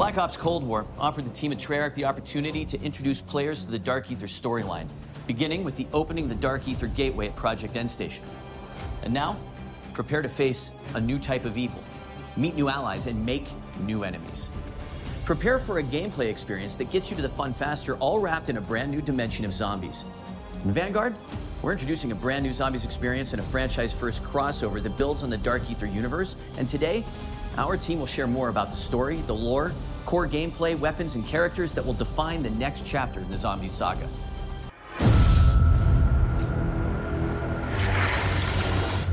Black Ops Cold War offered the team at Treyarch the opportunity to introduce players to the Dark Aether storyline, beginning with the opening of the Dark Aether gateway at Project Endstation. And now, prepare to face a new type of evil, meet new allies, and make new enemies. Prepare for a gameplay experience that gets you to the fun faster, all wrapped in a brand new dimension of zombies. In Vanguard, we're introducing a brand new zombies experience and a franchise-first crossover that builds on the Dark Aether universe. And today, our team will share more about the story, the lore, core gameplay, weapons, and characters that will define the next chapter in the zombie saga.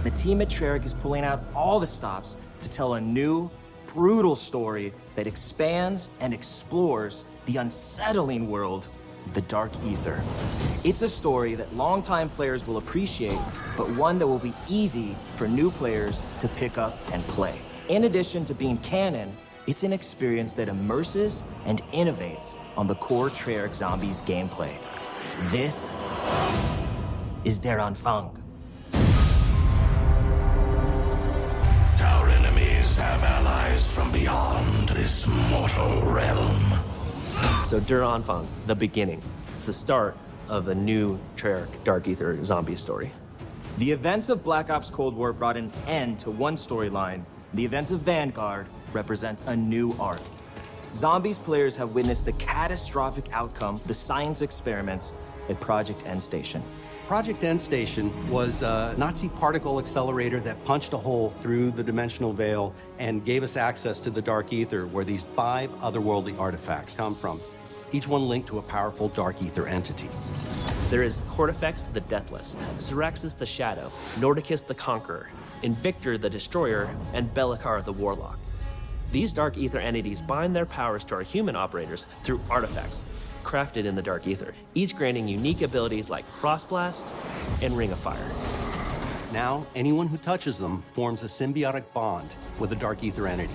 The team at Treyarch is pulling out all the stops to tell a new, brutal story that expands and explores the unsettling world of the Dark Aether. It's a story that longtime players will appreciate, but one that will be easy for new players to pick up and play. In addition to being canon, it's an experience that immerses and innovates on the core Treyarch Zombies gameplay. This is their Anfang. Our enemies have allies from beyond this mortal realm. So Anfang, the beginning. It's the start of a new Treyarch Dark Aether zombie story. The events of Black Ops Cold War brought an end to one storyline. The events of Vanguard represent a new arc. Zombies players have witnessed the catastrophic outcome of the science experiments at Project Endstation. Project Endstation was a Nazi particle accelerator that punched a hole through the dimensional veil and gave us access to the Dark Aether, where these 5 otherworldly artifacts come from, each one linked to a powerful Dark Aether entity. There is Cortifex the Deathless, Syraxis the Shadow, Nordicus the Conqueror, Invictor the Destroyer, and Belikar the Warlock. These Dark Aether entities bind their powers to our human operators through artifacts crafted in the Dark Aether, each granting unique abilities like Frostblast and Ring of Fire. Now, anyone who touches them forms a symbiotic bond with a Dark Aether entity.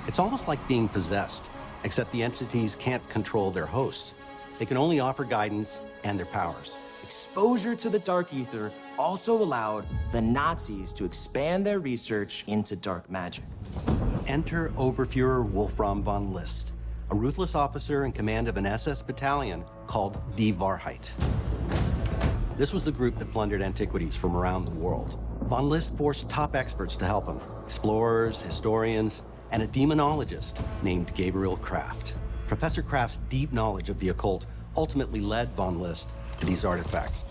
It's almost like being possessed, except the entities can't control their host. They can only offer guidance and their powers. Exposure to the Dark Aether also allowed the Nazis to expand their research into dark magic. Enter Oberfuhrer Wolfram von List, a ruthless officer in command of an SS battalion called Die Wahrheit. This was the group that plundered antiquities from around the world. Von List forced top experts to help him, explorers, historians, and a demonologist named Gabriel Kraft. Professor Kraft's deep knowledge of the occult ultimately led Von List to these artifacts.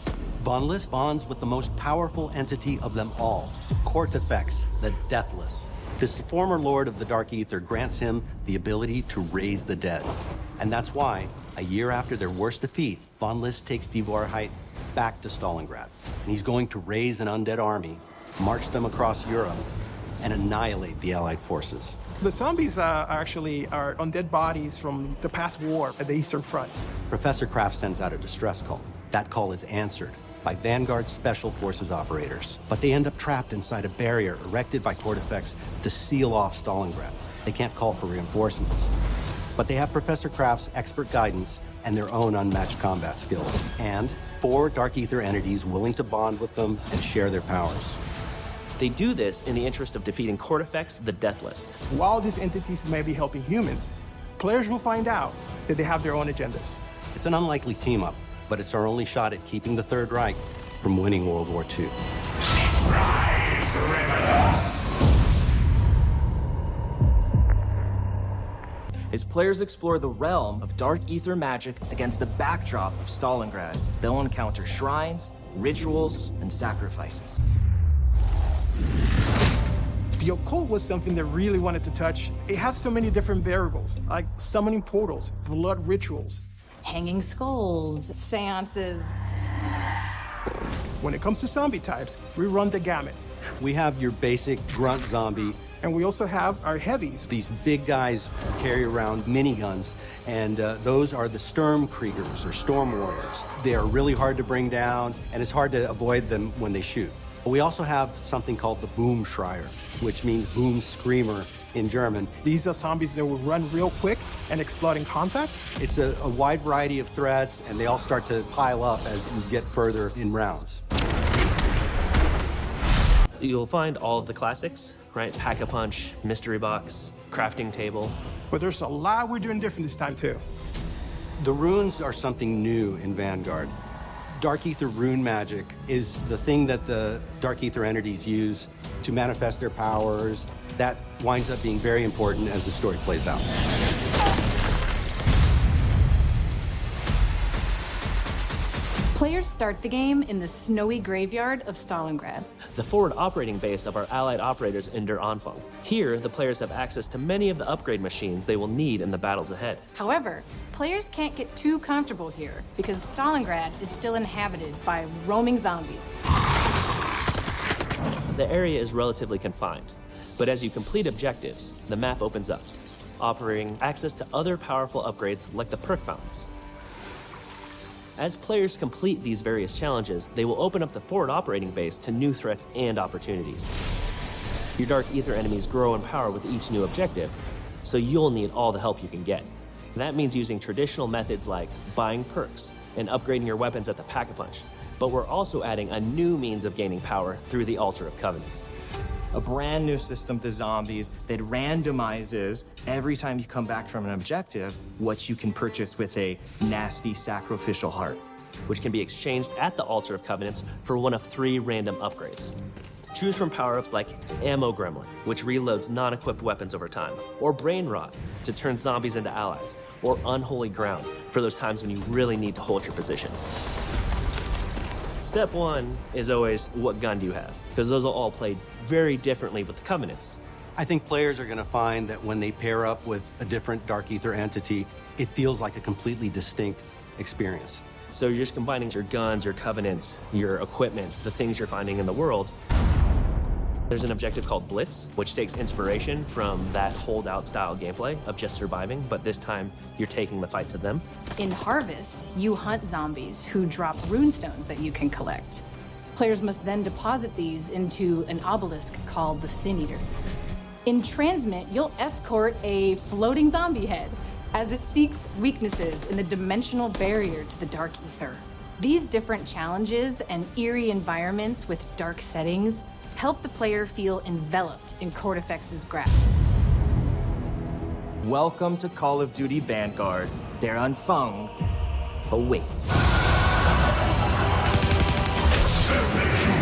Von List bonds with the most powerful entity of them all, Cortifex, the Deathless. This former lord of the Dark Aether grants him the ability to raise the dead. And that's why, a year after their worst defeat, Von List takes Die Wahrheit back to Stalingrad. And he's going to raise an undead army, march them across Europe, and annihilate the Allied forces. The zombies are undead bodies from the past war at the Eastern Front. Professor Kraft sends out a distress call. That call is answered by Vanguard Special Forces operators. But they end up trapped inside a barrier erected by Cortifex to seal off Stalingrad. They can't call for reinforcements. But they have Professor Kraft's expert guidance and their own unmatched combat skills. And 4 Dark Aether entities willing to bond with them and share their powers. They do this in the interest of defeating Cortifex the Deathless. While these entities may be helping humans, players will find out that they have their own agendas. It's an unlikely team-up, but it's our only shot at keeping the Third Reich from winning World War II. Rise, rebels! As players explore the realm of Dark Aether magic against the backdrop of Stalingrad, they'll encounter shrines, rituals, and sacrifices. The occult was something they really wanted to touch. It has so many different variables, like summoning portals, blood rituals. Hanging skulls, seances. When it comes to zombie types, we run the gamut. We have your basic grunt zombie. And we also have our heavies. These big guys carry around miniguns, and those are the Sturmkriegers, or Storm Warriors. They are really hard to bring down, and it's hard to avoid them when they shoot. But we also have something called the Boom Schreier, which means boom screamer in German. These are zombies that will run real quick and explode in contact. It's a wide variety of threats, and they all start to pile up as you get further in rounds. You'll find all of the classics, right? Pack-a-punch, mystery box, crafting table. But there's a lot we're doing different this time, too. The runes are something new in Vanguard. Dark Aether rune magic is the thing that the Dark Aether entities use to manifest their powers. That winds up being very important as the story plays out. Players start the game in the snowy graveyard of Stalingrad. The forward operating base of our allied operators under Anfang. Here, the players have access to many of the upgrade machines they will need in the battles ahead. However, players can't get too comfortable here because Stalingrad is still inhabited by roaming zombies. The area is relatively confined, but as you complete objectives, the map opens up, offering access to other powerful upgrades like the perk fountains. As players complete these various challenges, they will open up the forward operating base to new threats and opportunities. Your Dark Aether enemies grow in power with each new objective, so you'll need all the help you can get. That means using traditional methods like buying perks and upgrading your weapons at the Pack-a-Punch, but we're also adding a new means of gaining power through the Altar of Covenants. A brand new system to zombies that randomizes every time you come back from an objective what you can purchase with a nasty sacrificial heart. Which can be exchanged at the Altar of Covenants for one of 3 random upgrades. Choose from power-ups like Ammo Gremlin, which reloads non-equipped weapons over time, or Brain Rot to turn zombies into allies, or Unholy Ground for those times when you really need to hold your position. Step 1 is always, what gun do you have? Because those will all play very differently with the Covenants. I think players are going to find that when they pair up with a different Dark Aether entity, it feels like a completely distinct experience. So you're just combining your guns, your Covenants, your equipment, the things you're finding in the world. There's an objective called Blitz, which takes inspiration from that holdout style gameplay of just surviving, but this time you're taking the fight to them. In Harvest, you hunt zombies who drop runestones that you can collect. Players must then deposit these into an obelisk called the Sin Eater. In Transmit, you'll escort a floating zombie head as it seeks weaknesses in the dimensional barrier to the Dark Aether. These different challenges and eerie environments with dark settings help the player feel enveloped in Cortifex's grasp. Welcome to Call of Duty Vanguard. Der Anfang awaits. Accept the